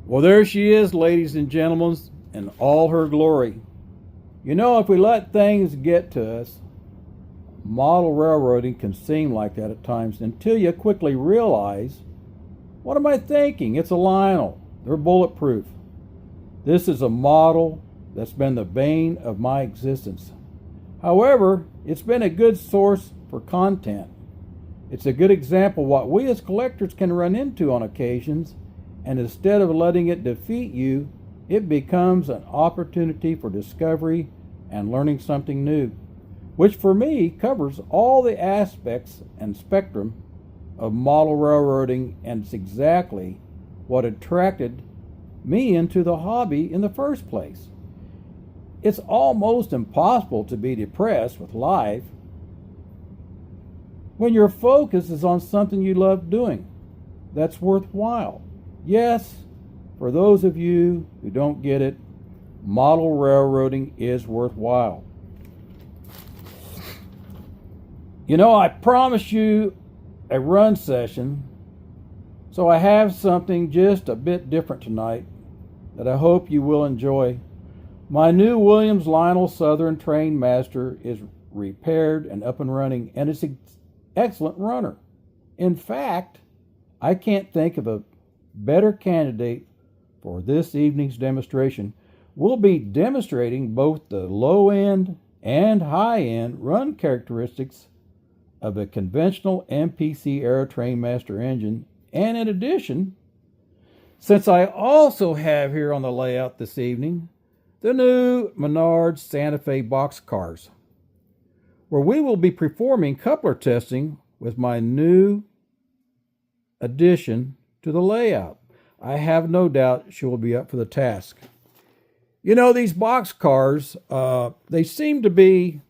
Well, there she is, ladies and gentlemen, in all her glory. You know, if we let things get to us, model railroading can seem like that at times until you quickly realize, what am I thinking? It's a Lionel. They're bulletproof. This is a model that's been the bane of my existence. However, it's been a good source for content. It's a good example of what we as collectors can run into on occasions, and instead of letting it defeat you, it becomes an opportunity for discovery and learning something new, which for me covers all the aspects and spectrum of model railroading, and it's exactly what attracted me into the hobby in the first place. It's almost impossible to be depressed with life when your focus is on something you love doing that's worthwhile. Yes, for those of you who don't get it, model railroading is worthwhile. You know, I promised you a run session, so I have something just a bit different tonight that I hope you will enjoy. My new Williams Lionel Southern Trainmaster is repaired and up and running, and it's an excellent runner. In fact, I can't think of a better candidate for this evening's demonstration. We'll be demonstrating both the low-end and high-end run characteristics of a conventional MPC-era Trainmaster engine, and in addition, since I also have here on the layout this evening the new Menards Santa Fe boxcars, where we will be performing coupler testing with my new addition to the layout. I have no doubt she will be up for the task. You know, these boxcars, they seem to be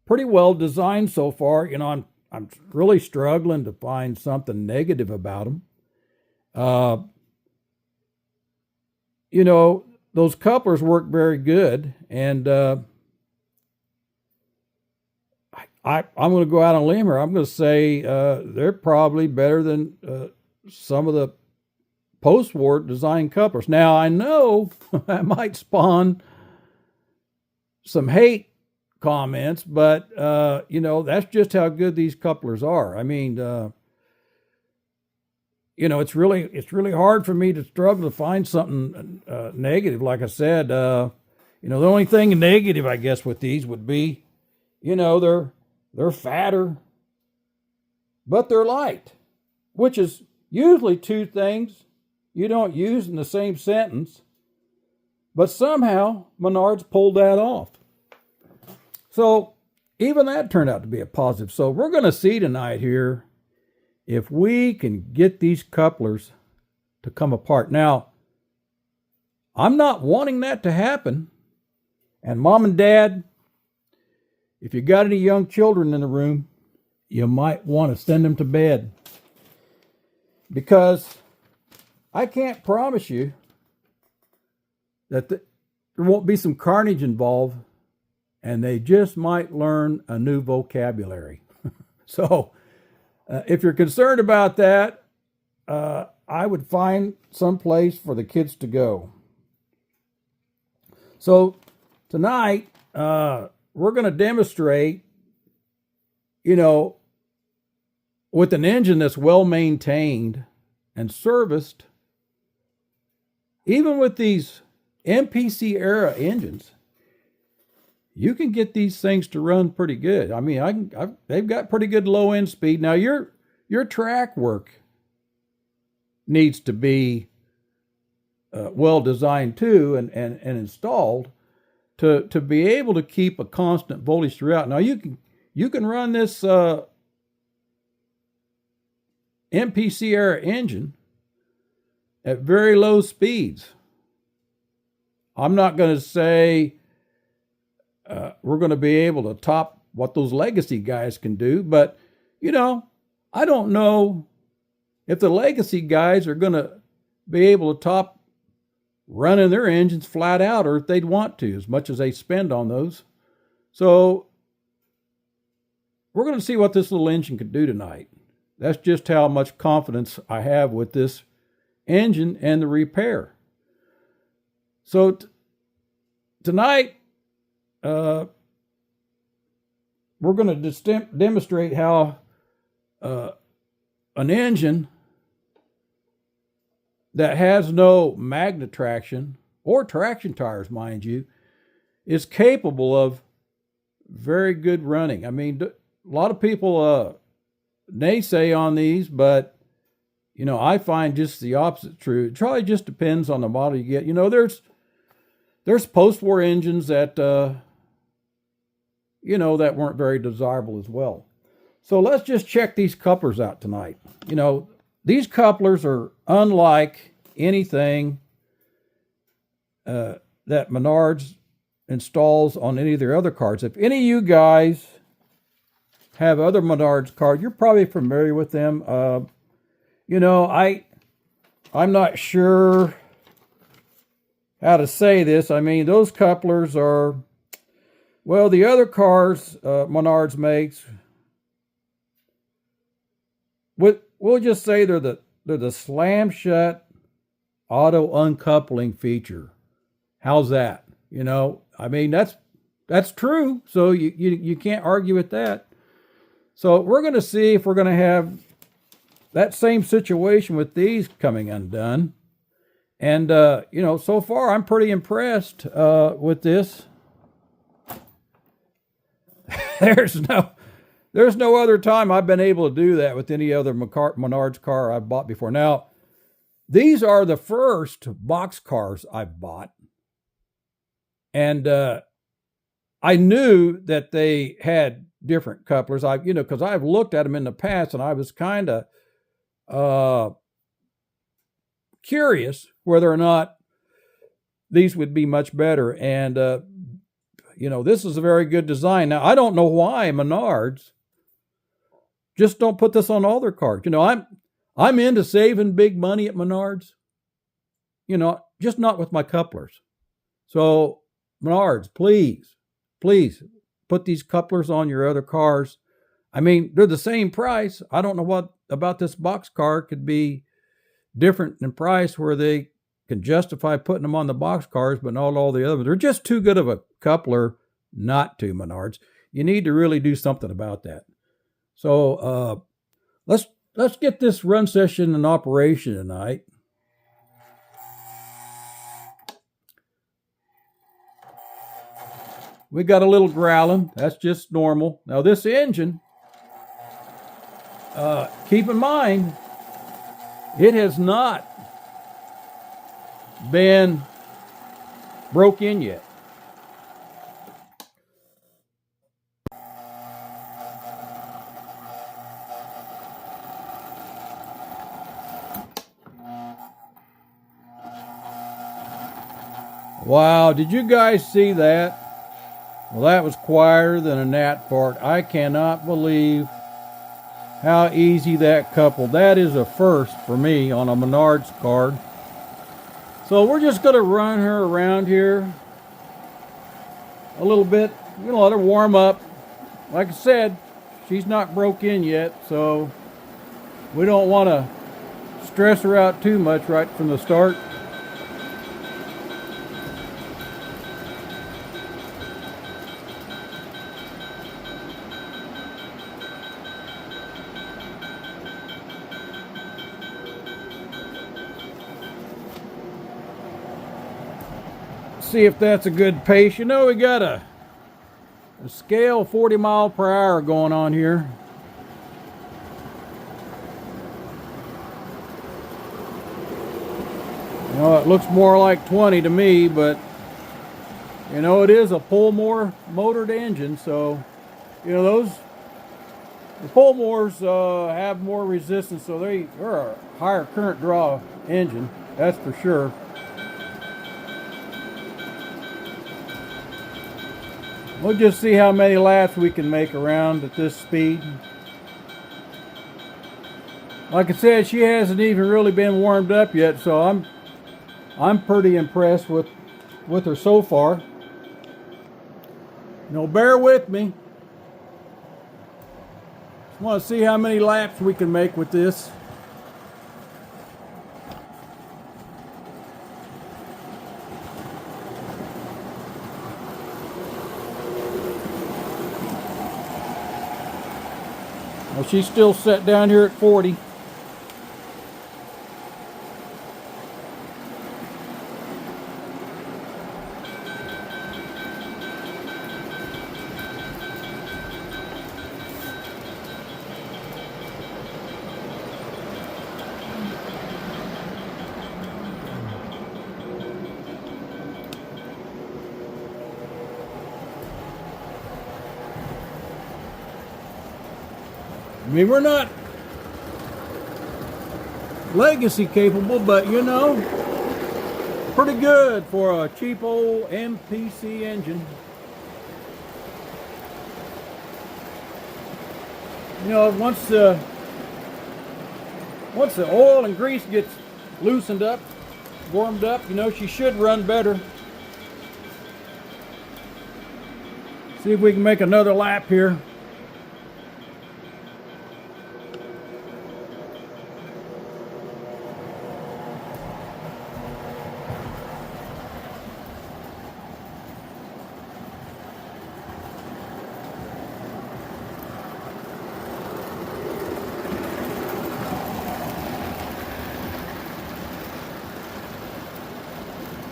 pretty well designed so far. You know, I'm really struggling to find something negative about them. You know, those couplers work very good, and I'm going to go out on a limb here. I'm going to say they're probably better than some of the post-war design couplers. Now, I know I might spawn some hate comments, but you know, that's just how good these couplers are. I mean, you know, it's really hard for me to struggle to find something negative. Like I said, you know, the only thing negative, I guess, with these would be, you know, they're fatter, but they're light, which is usually two things you don't use in the same sentence. But somehow Menards pulled that off. So even that turned out to be a positive. So we're going to see tonight here if we can get these couplers to come apart. Now, I'm not wanting that to happen. And mom and dad, if you got any young children in the room, you might want to send them to bed, because I can't promise you that there won't be some carnage involved, and they just might learn a new vocabulary. So if you're concerned about that, I would find some place for the kids to go. So tonight, we're going to demonstrate, you know, with an engine that's well maintained and serviced. Even with these MPC era engines, you can get these things to run pretty good. I mean, they've got pretty good low end speed. Now your track work needs to be well designed too, and installed to be able to keep a constant voltage throughout. Now you can run this MPC era engine at very low speeds. I'm not going to say we're going to be able to top what those legacy guys can do, but you know, I don't know if the legacy guys are going to be able to top running their engines flat out, or if they'd want to, as much as they spend on those. So we're going to see what this little engine can do tonight. That's just how much confidence I have with this engine and the repair. So tonight, we're going to demonstrate how an engine that has no magnet traction or traction tires, mind you, is capable of very good running. I mean, a lot of people naysay on these, but I find just the opposite true. It probably just depends on the model you get. There's post-war engines that that weren't very desirable as well. So let's just check these couplers out tonight. These couplers are unlike anything that Menards installs on any of their other cars. If any of you guys have other Menards cars, you're probably familiar with them. I'm not sure how to say this. I mean, those couplers are, well, the other cars Menards makes, we'll just say they're the slam shut auto uncoupling feature. How's that? I mean, that's true. So you can't argue with that. So we're going to see if we're going to have that same situation with these coming undone. And, so far I'm pretty impressed with this. There's no other time I've been able to do that with any other Menards car I've bought before. Now, these are the first box cars I've bought. And I knew that they had different couplers. Because I've looked at them in the past and I was kind of curious whether or not these would be much better. And, this is a very good design. Now, I don't know why Menards just don't put this on all their cars. I'm into saving big money at Menards, just not with my couplers. So Menards, please put these couplers on your other cars. I mean, they're the same price. I don't know what about this box car could be different in price where they can justify putting them on the box cars, but not all the others. They're just too good of a coupler not to, Menards. You need to really do something about that. So let's get this run session in operation tonight. We got a little growling. That's just normal. Now this engine, keep in mind, it has not been broke in yet. Wow, did you guys see that? Well, that was quieter than a gnat fart. I cannot believe how easy that coupled. That is a first for me on a Menards car. So we're just going to run her around here a little bit. We're going to let her warm up. Like I said, she's not broke in yet, so we don't want to stress her out too much right from the start. See if that's a good pace. We got a scale 40 mile per hour going on here. It looks more like 20 to me, but it is a Pullmore motored engine, so the Pullmores have more resistance, so they're a higher current draw engine, that's for sure. We'll just see how many laps we can make around at this speed. Like I said, she hasn't even really been warmed up yet, so I'm pretty impressed with her so far. Bear with me. Just want to see how many laps we can make with this. Well, she's still set down here at 40. I mean, we're not legacy capable, but you know, pretty good for a cheap old MPC engine. You know, once the oil and grease gets loosened up, warmed up, you know, she should run better. See if we can make another lap here.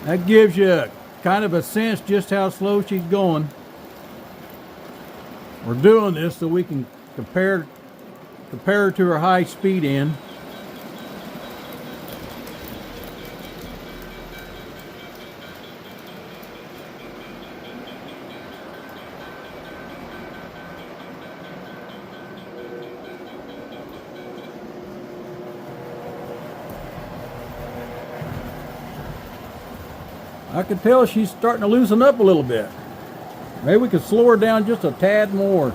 That gives you kind of a sense just how slow she's going. We're doing this so we can compare her to her high speed end. I can tell she's starting to loosen up a little bit. Maybe we could slow her down just a tad more.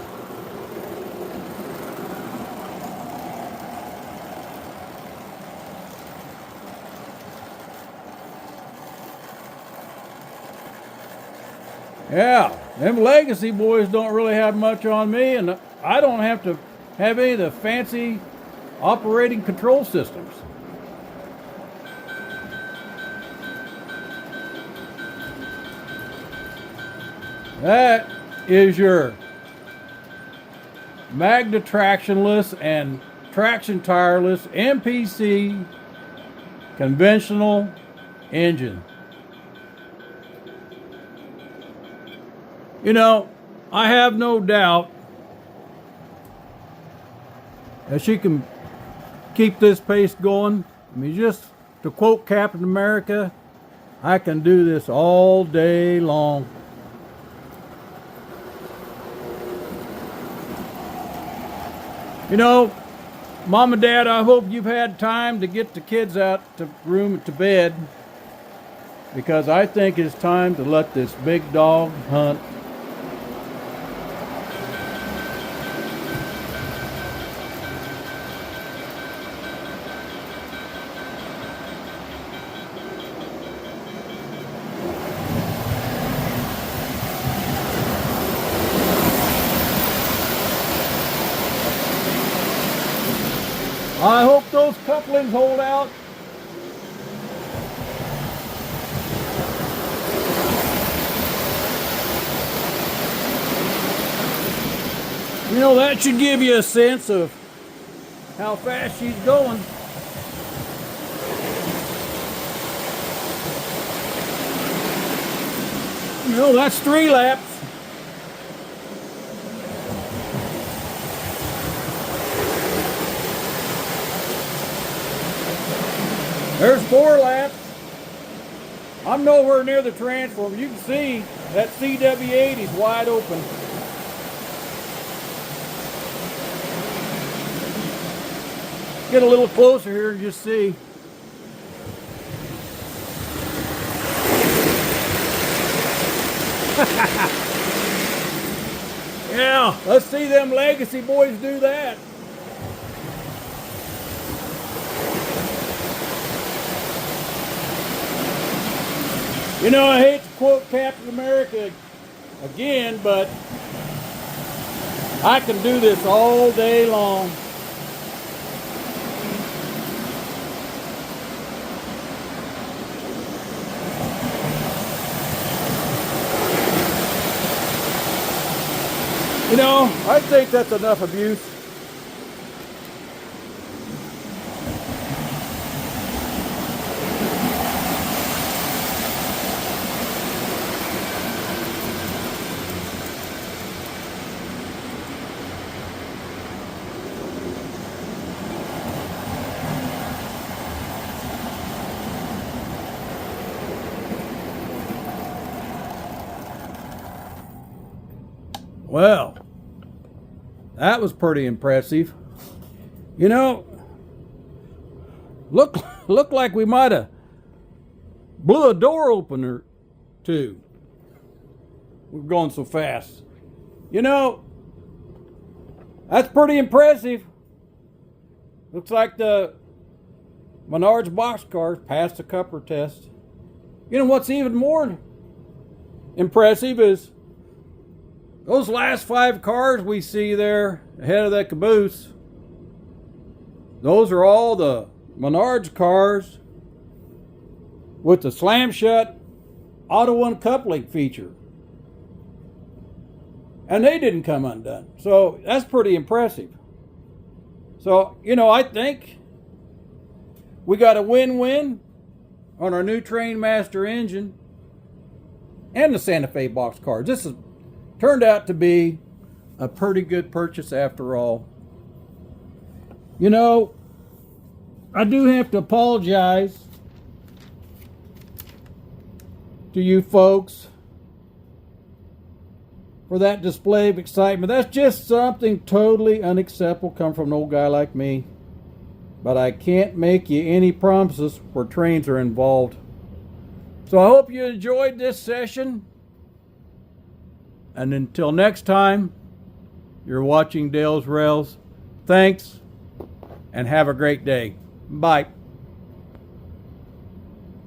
Yeah, them legacy boys don't really have much on me, and I don't have to have any of the fancy operating control systems. That is your Magna tractionless and traction tireless MPC conventional engine. You know, I have no doubt that she can keep this pace going. I mean, just to quote Captain America, I can do this all day long. You know, Mom and Dad, I hope you've had time to get the kids out to bed, because I think it's time to let this big dog hunt. I hope those couplings hold out. You know, that should give you a sense of how fast she's going. You know, that's 3 laps. There's 4 laps. I'm nowhere near the transformer. You can see that CW80 is wide open. Get a little closer here and just see. Yeah, let's see them legacy boys do that. You know, I hate to quote Captain America again, but I can do this all day long. You know, I think that's enough abuse. Well, that was pretty impressive. You know, looked like we might have blew a door opener too. We're going so fast. You know, that's pretty impressive. Looks like the Menards boxcars passed the Cupper test. You know what's even more impressive is those last 5 cars we see there ahead of that caboose. Those are all the Menards cars with the slam shut auto uncoupling feature. And they didn't come undone. So that's pretty impressive. So, you know, I think we got a win-win on our new Trainmaster engine and the Santa Fe boxcars. This has turned out to be a pretty good purchase after all. You know, I do have to apologize to you folks for that display of excitement. That's just something totally unacceptable come from an old guy like me. But I can't make you any promises where trains are involved. So I hope you enjoyed this session. And until next time, you're watching Dale's Rails. Thanks, and have a great day. Bye.